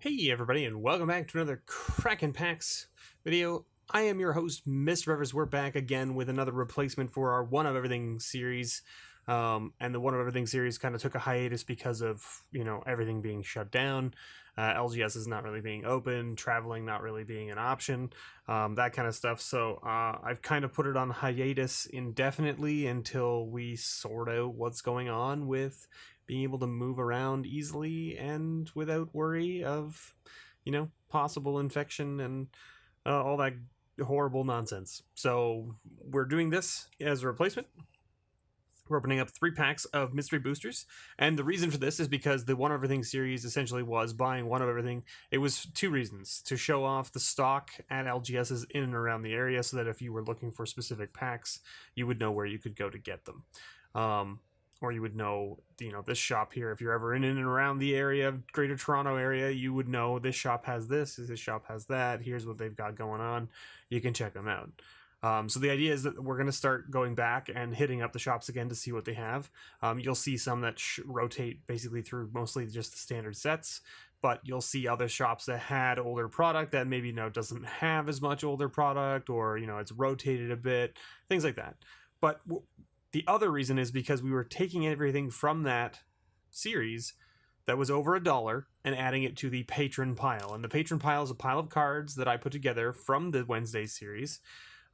Hey everybody, and welcome back to another Kraken Packs video. I am your host, MrBevers. We're back again with another replacement for our One of Everything series. And the One of Everything series kind of took a hiatus because of, everything being shut down. LGS is not really being open, traveling not really being an option, that kind of stuff. So I've kind of put it on hiatus indefinitely until we sort out what's going on with being able to move around easily and without worry of, possible infection and all that horrible nonsense. So we're doing this as a replacement. We're opening up 3 packs of mystery boosters, and the reason for this is because the One of Everything series essentially was buying One of Everything. It was 2 reasons: to show off the stock at LGS's in and around the area, so that if you were looking for specific packs, you would know where you could go to get them. Or you would know, this shop here, if you're ever in and around the area, Greater Toronto area, you would know this shop has this shop has that, here's what they've got going on, you can check them out. So the idea is that we're going to start going back and hitting up the shops again to see what they have. You'll see some that rotate basically through mostly just the standard sets, but you'll see other shops that had older product that maybe doesn't have as much older product, or it's rotated a bit, things like that. But the other reason is because we were taking everything from that series that was over $1 and adding it to the Patron Pile. And the Patron Pile is a pile of cards that I put together from the Wednesday series.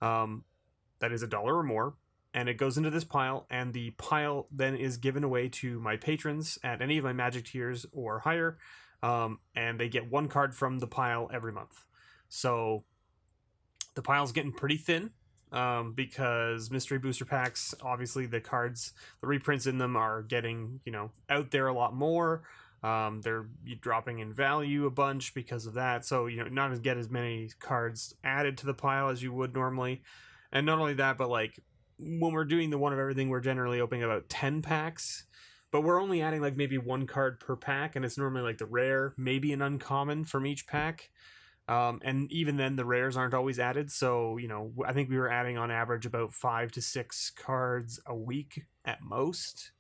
That is $1 or more, and it goes into this pile, and the pile then is given away to my patrons at any of my Magic tiers or higher, and they get 1 card from the pile every month. So the pile's getting pretty thin, because mystery booster packs, obviously the cards, the reprints in them are getting, out there a lot more. They're dropping in value a bunch because of that, so not get as many cards added to the pile as you would normally. And not only that, but like when we're doing the One of Everything, we're generally opening about 10 packs, but we're only adding like maybe 1 card per pack, and it's normally like the rare, maybe an uncommon from each pack. And even then the rares aren't always added, so I think we were adding on average about 5 to 6 cards a week at most.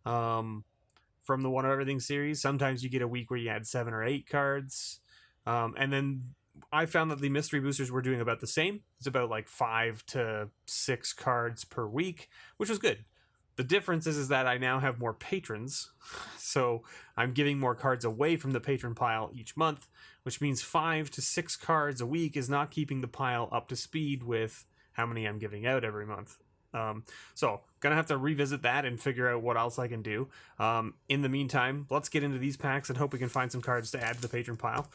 From the One of Everything series. Sometimes you get a week where you add 7 or 8 cards. And then I found that the mystery boosters were doing about the same. It's about like 5 to 6 cards per week, which was good. The difference is that I now have more patrons, so I'm giving more cards away from the patron pile each month, which means 5 to 6 cards a week is not keeping the pile up to speed with how many I'm giving out every month. So gonna have to revisit that and figure out what else I can do. In the meantime, let's get into these packs and hope we can find some cards to add to the patron pile.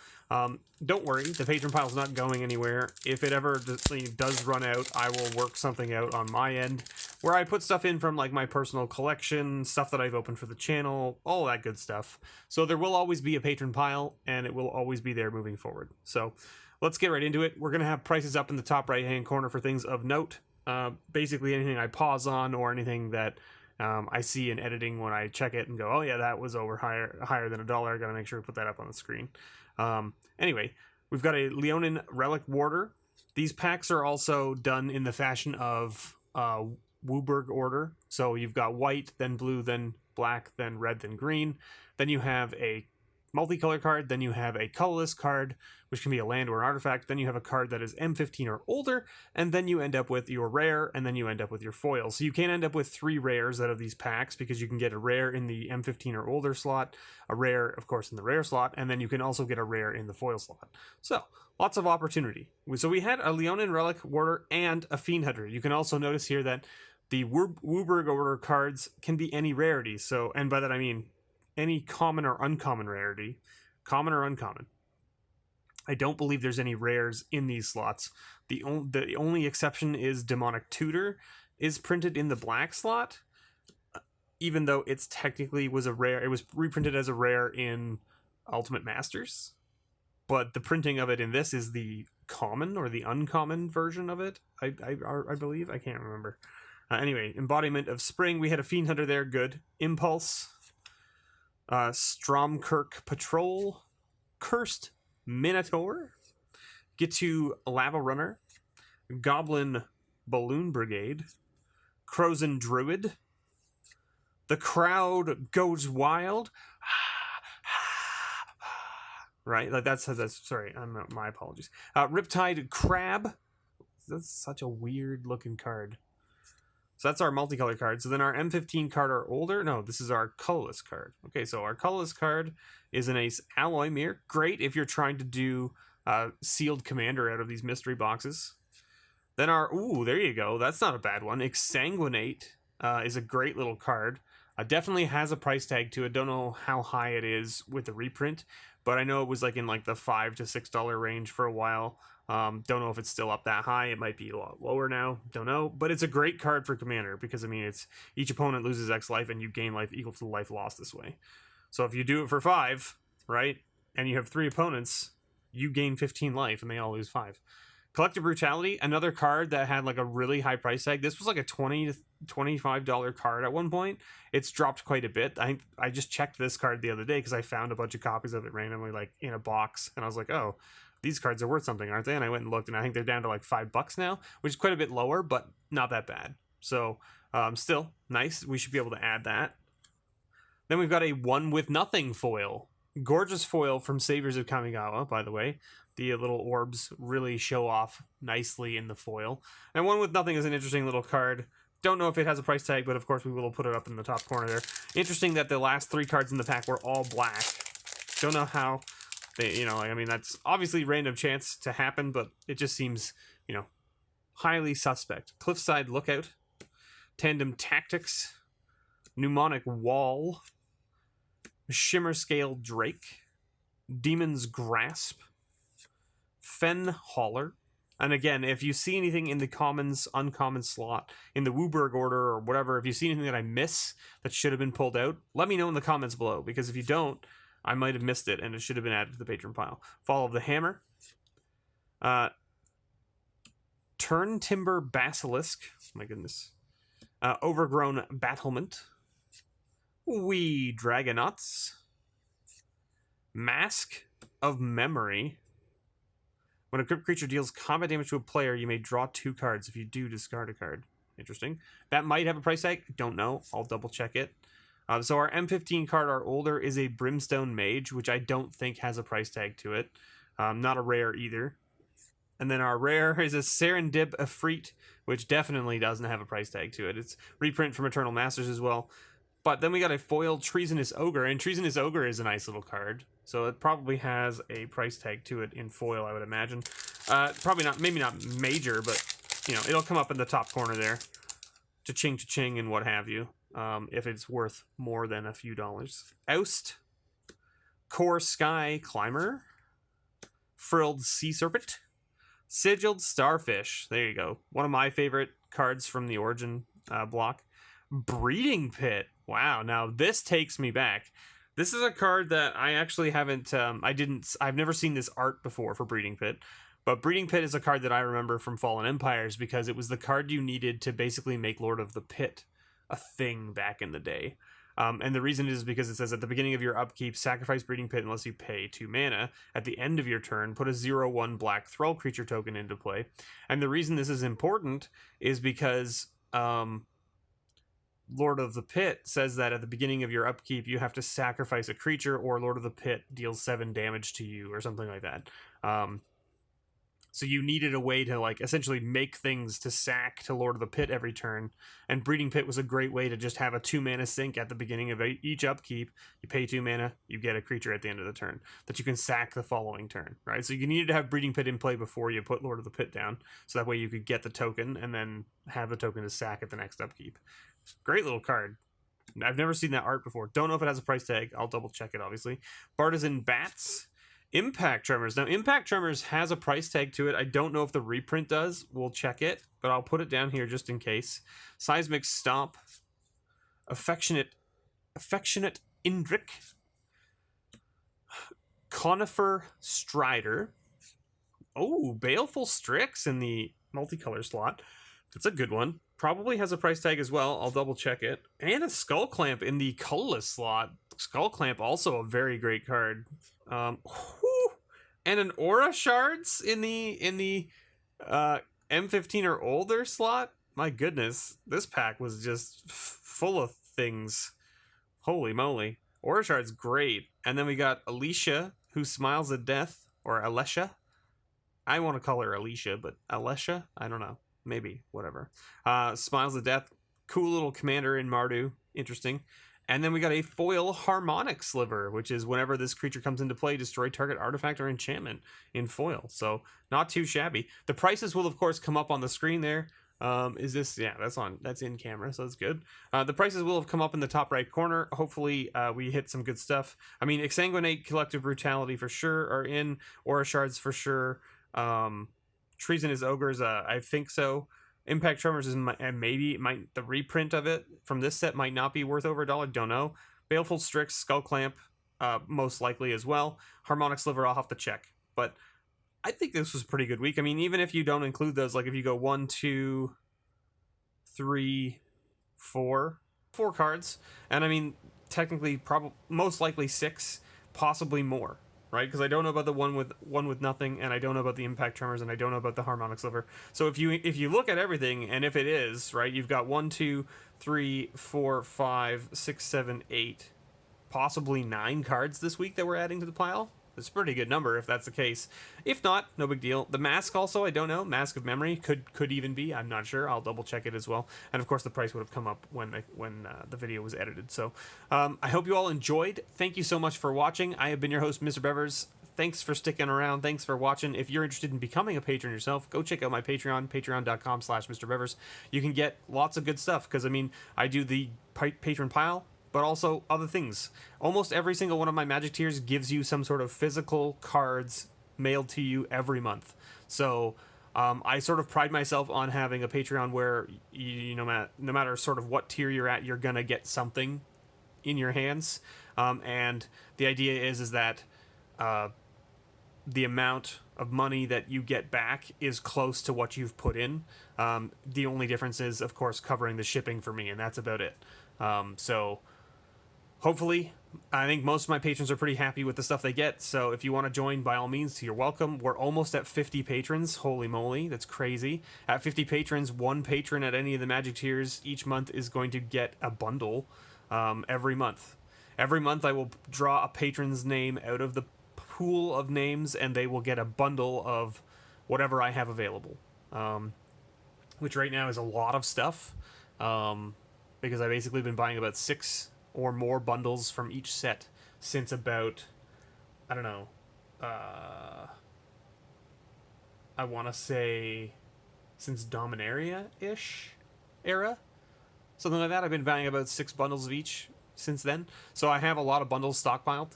Don't worry, the patron pile is not going anywhere. If it ever does run out, I will work something out on my end where I put stuff in from like my personal collection, stuff that I've opened for the channel, all that good stuff. So there will always be a patron pile, and it will always be there moving forward. So let's get right into it. We're gonna have prices up in the top right hand corner for things of note. Basically anything I pause on, or anything that I see in editing when I check it and go, oh yeah, that was over higher than $1. I gotta make sure to put that up on the screen. Anyway, we've got a Leonin Relic Warder. These packs are also done in the fashion of Wooburg order. So you've got white, then blue, then black, then red, then green. Then you have a multicolor card, then you have a colorless card, which can be a land or an artifact, then you have a card that is M15 or older, and then you end up with your rare, and then you end up with your foil. So you can end up with 3 rares out of these packs, because you can get a rare in the M15 or older slot, a rare, of course, in the rare slot, and then you can also get a rare in the foil slot. So, lots of opportunity. So we had a Leonin Relic Warder and a Fiend Hunter. You can also notice here that the Wooburg order cards can be any rarity, so, and by that I mean any common or uncommon rarity, common or uncommon. I don't believe there's any rares in these slots. The only exception is Demonic Tutor is printed in the black slot, even though it's technically was a rare. It was reprinted as a rare in Ultimate Masters, but the printing of it in this is the common or the uncommon version of it. I believe, I can't remember. Anyway, Embodiment of Spring. We had a Fiend Hunter there, good. Impulse. Stromkirk Patrol, Cursed Minotaur, get to Lava Runner, Goblin Balloon Brigade, Crozen Druid, The Crowd Goes Wild, right? Like that's sorry, my apologies. Riptide Crab. That's such a weird looking card. So that's our multicolor card. So then our M15 card are older. No, this is our colorless card. Okay, so our colorless card is an Ace Alloy Mirror. Great if you're trying to do sealed commander out of these mystery boxes. Then our, ooh, there you go. That's not a bad one. Exsanguinate is a great little card. Definitely has a price tag to it. Don't know how high it is with the reprint, but I know it was like in like the $5 to $6 range for a while. Don't know if it's still up that high. It might be a lot lower now. Don't know. But it's a great card for Commander because, I mean, it's each opponent loses X life and you gain life equal to the life lost this way. So if you do it for 5, right, and you have 3 opponents, you gain 15 life and they all lose 5. Collective Brutality, another card that had like a really high price tag. This was like a $20 to $25 card at one point. It's dropped quite a bit. I just checked this card the other day because I found a bunch of copies of it randomly like in a box. And I was like, oh, these cards are worth something, aren't they? And I went and looked and I think they're down to like $5 now, which is quite a bit lower, but not that bad. So still nice. We should be able to add that. Then we've got a 1 with nothing foil. Gorgeous foil from Saviors of Kamigawa, by the way. The little orbs really show off nicely in the foil. And 1 with nothing is an interesting little card. Don't know if it has a price tag, but of course we will put it up in the top corner there. Interesting that the last 3 cards in the pack were all black. Don't know how they, you know, like, I mean, that's obviously random chance to happen, but it just seems, you know, highly suspect. Cliffside Lookout, Tandem Tactics, Mnemonic Wall, Shimmer Scale Drake, Demon's Grasp, Fen Hauler. And again, if you see anything in the commons, uncommon slot, in the Wooburg order or whatever, if you see anything that I miss that should have been pulled out, let me know in the comments below, because if you don't, I might have missed it and it should have been added to the Patron pile. Fall of the Hammer, Turn Timber Basilisk, my goodness, Overgrown Battlement, Wee Dragonauts, Mask of Memory. When a crypt creature deals combat damage to a player, you may draw 2 cards. If you do, discard a card. Interesting. That might have a price tag. Don't know. I'll double check it. So our M15 card, our older, is a Brimstone Mage, which I don't think has a price tag to it. Not a rare either. And then our rare is a Serendib Efreet, which definitely doesn't have a price tag to it. It's reprint from Eternal Masters as well. But then we got a foiled Treasonous Ogre, and Treasonous Ogre is a nice little card. So it probably has a price tag to it in foil, I would imagine. Probably not, maybe not major, but, you know, it'll come up in the top corner there. Cha-ching, and what have you, if it's worth more than a few dollars. Oust, Core Sky Climber, Frilled Sea Serpent, Sigiled Starfish. There you go. One of my favorite cards from the Origin block. Breeding Pit. Wow, now this takes me back. This is a card that I actually haven't, I've never seen this art before for Breeding Pit, but Breeding Pit is a card that I remember from Fallen Empires because it was the card you needed to basically make Lord of the Pit a thing back in the day. And the reason is because it says at the beginning of your upkeep, sacrifice Breeding Pit unless you pay 2 mana. At the end of your turn, put a 0/1 black Thrall creature token into play. And the reason this is important is because Lord of the Pit says that at the beginning of your upkeep, you have to sacrifice a creature or Lord of the Pit deals 7 damage to you or something like that. So you needed a way to like essentially make things to sack to Lord of the Pit every turn. And Breeding Pit was a great way to just have a 2 mana sink at the beginning of each upkeep. You pay 2 mana, you get a creature at the end of the turn that you can sack the following turn, right? So you needed to have Breeding Pit in play before you put Lord of the Pit down. So that way you could get the token and then have the token to sack at the next upkeep. Great little card. I've never seen that art before. Don't know if it has a price tag. I'll double check it, obviously. Bartizan Bats. Impact Tremors. Now, Impact Tremors has a price tag to it. I don't know if the reprint does. We'll check it, but I'll put it down here just in case. Seismic Stomp. Affectionate Indrik. Conifer Strider. Oh, Baleful Strix in the multicolor slot. That's a good one. Probably has a price tag as well. I'll double check it. And a Skull Clamp in the colorless slot. Skull Clamp, also a very great card. And an Aura Shards in the M15 or older slot. My goodness, this pack was just full of things. Holy moly. Aura Shards, great. And then we got Alicia, Who Smiles at Death, or Alesha. I want to call her Alicia, but Alesha? I don't know. Maybe. Whatever. Smiles at Death. Cool little commander in Mardu. Interesting. And then we got a foil Harmonic Sliver, which is whenever this creature comes into play, destroy target artifact or enchantment in foil. So not too shabby. The prices will, of course, come up on the screen there. Is this? Yeah, that's in camera, so that's good. The prices will have come up in the top right corner. Hopefully, we hit some good stuff. I mean, Exsanguinate, Collective Brutality for sure are in. Aura Shards for sure. Treasonous Ogres, I think so. Impact Tremors is maybe the reprint of it from this set might not be worth over $1. Don't know. Baleful Strix, Skull Clamp, most likely as well. Harmonic Sliver, I'll have to check. But I think this was a pretty good week. I mean, even if you don't include those, like if you go 1, 2, 3, 4 cards, and I mean technically, most likely 6, possibly more. Right, because I don't know about the one with nothing, and I don't know about the Impact Tremors, and I don't know about the Harmonic Sliver. So if you look at everything, and if it is right, you've got 1, 2, 3, 4, 5, 6, 7, 8, possibly 9 cards this week that we're adding to the pile. It's a pretty good number if that's the case. If not, no big deal. The Mask also, I don't know. Mask of Memory could even be. I'm not sure. I'll double check it as well. And of course, the price would have come up when the video was edited. So I hope you all enjoyed. Thank you so much for watching. I have been your host, MrBevers. Thanks for sticking around. Thanks for watching. If you're interested in becoming a patron yourself, go check out my Patreon, patreon.com/MrBevers. You can get lots of good stuff because, I mean, I do the Patron Pile, but also other things. Almost every single one of my Magic tiers gives you some sort of physical cards mailed to you every month. So I sort of pride myself on having a Patreon where no matter sort of what tier you're at, you're gonna get something in your hands. And the idea is that the amount of money that you get back is close to what you've put in. The only difference is, of course, covering the shipping for me, and that's about it. So hopefully, I think most of my patrons are pretty happy with the stuff they get, so if you want to join, by all means, you're welcome. We're almost at 50 patrons. Holy moly, that's crazy. At 50 patrons, one patron at any of the Magic tiers each month is going to get a bundle every month. Every month I will draw a patron's name out of the pool of names, and they will get a bundle of whatever I have available, which right now is a lot of stuff, because I've basically been buying about 6 or more bundles from each set since about, I don't know, I want to say since Dominaria-ish era, something like that. I've been buying about 6 bundles of each since then, so I have a lot of bundles stockpiled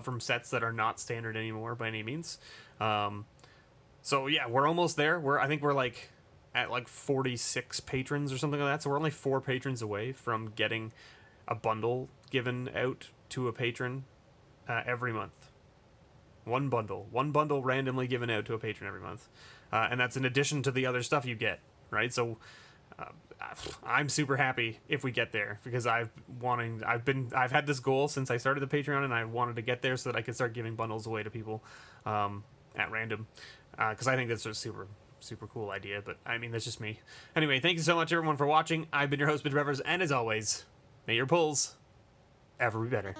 from sets that are not standard anymore by any means. So yeah, we're almost there. I think we're like at like 46 patrons or something like that, so we're only 4 patrons away from getting a bundle given out to a patron every month. One bundle randomly given out to a patron every month, and that's in addition to the other stuff you get, right? So I'm super happy if we get there, because I've had this goal since I started the Patreon, and I wanted to get there so that I could start giving bundles away to people at random, because I think that's a super cool idea. But I mean, that's just me. Anyway, thank you so much everyone for watching. I've been your host, MrBevers, and as always, may your pulls ever be better.